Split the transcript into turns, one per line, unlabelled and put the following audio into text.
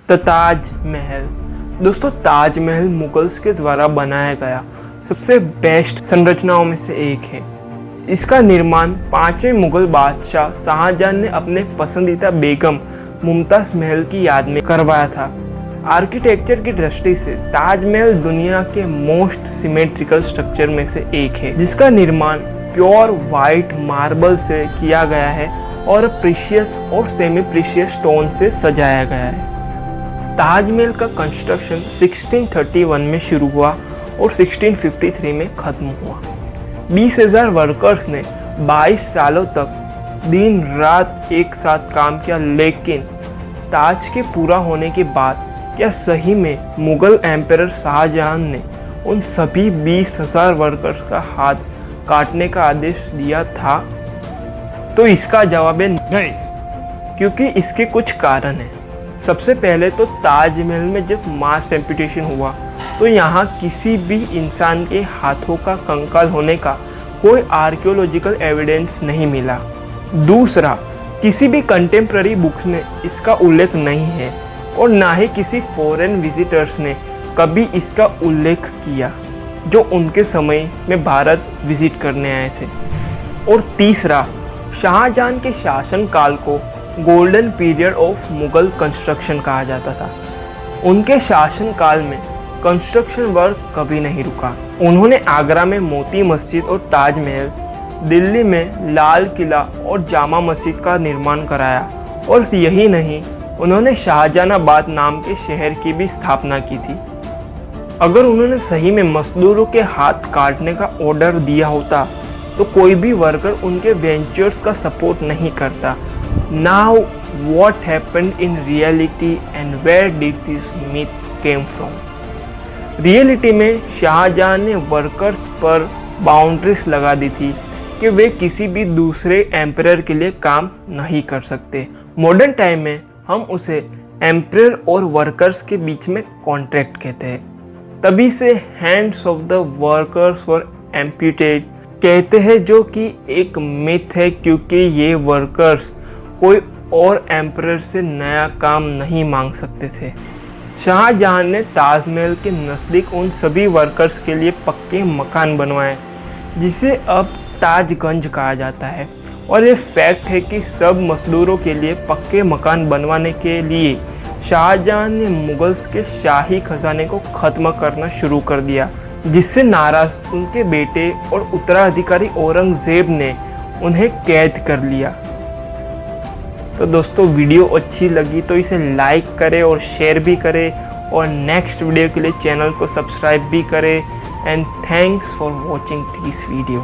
The Taj Mahal. दोस्तों, Taj Mahal Mughals के द्वारा बनाया गया सबसे बेस्ट संरचनाओं में से एक है। इसका निर्माण 5वें मुगल बादशाह शाहजहां ने अपने पसंदीदा बेगम मुमताज महल की याद में करवाया था। आर्किटेक्चर की दृष्टि से ताजमहल दुनिया के मोस्ट सिमेट्रिकल स्ट्रक्चर में से एक है, जिसका निर्माण प्योर वाइट मार्बल से किया गया है और प्रीशियस और सेमी प्रीशियस स्टोन से सजाया गया है। ताजमहल का कंस्ट्रक्शन 1631 में शुरू हुआ और 1653 में ख़त्म हुआ। 20,000 वर्कर्स ने 22 सालों तक दिन रात एक साथ काम किया, लेकिन ताज के पूरा होने के बाद क्या सही में मुगल एम्परर शाहजहां ने उन सभी 20,000 वर्कर्स का हाथ काटने का आदेश दिया था? तो इसका जवाब है नहीं, क्योंकि इसके कुछ कारण हैं। सबसे पहले तो ताजमहल में जब मास एम्पुटेशन हुआ तो यहाँ किसी भी इंसान के हाथों का कंकाल होने का कोई आर्कियोलॉजिकल एविडेंस नहीं मिला। दूसरा, किसी भी कंटेम्प्ररी बुक्स में इसका उल्लेख नहीं है और ना ही किसी फॉरेन विजिटर्स ने कभी इसका उल्लेख किया जो उनके समय में भारत विजिट करने आए थे। और तीसरा, शाहजहां के शासनकाल को golden period of Mughal construction कहा जाता था। उनके शासनकाल में कंस्ट्रक्शन वर्क कभी नहीं रुका। उन्होंने आगरा में मोती मस्जिद और ताजमहल, दिल्ली में लाल किला और जामा मस्जिद का निर्माण कराया, और यही नहीं, उन्होंने शाहजहानाबाद नाम के शहर की भी स्थापना की थी। अगर उन्होंने सही में मजदूरों के हाथ काटने का ऑर्डर दिया होता तो कोई भी वर्कर उनके वेंचर्स का सपोर्ट नहीं करता। Now what happened in reality and where did this myth came from? Reality में शाहजहां ने वर्कर्स पर बाउंड्रीज लगा दी थी कि वे किसी भी दूसरे एम्परर के लिए काम नहीं कर सकते। मॉडर्न टाइम में हम उसे एम्परर और वर्कर्स के बीच में कॉन्ट्रैक्ट कहते हैं। तभी से hands of the workers were amputated कहते हैं, जो कि एक मिथ है, क्योंकि ये वर्कर्स कोई और एम्परर से नया काम नहीं मांग सकते थे। शाहजहां ने ताजमहल के नज़दीक उन सभी वर्कर्स के लिए पक्के मकान बनवाए, जिसे अब ताजगंज कहा जाता है। और ये फैक्ट है कि सब मजदूरों के लिए पक्के मकान बनवाने के लिए शाहजहां ने मुगल्स के शाही खजाने को ख़त्म करना शुरू कर दिया, जिससे नाराज़ उनके बेटे और उत्तराधिकारी औरंगज़ेब ने उन्हें कैद कर लिया। तो दोस्तों, वीडियो अच्छी लगी तो इसे लाइक करें और शेयर भी करें, और नेक्स्ट वीडियो के लिए चैनल को सब्सक्राइब भी करें। And thanks for watching this video.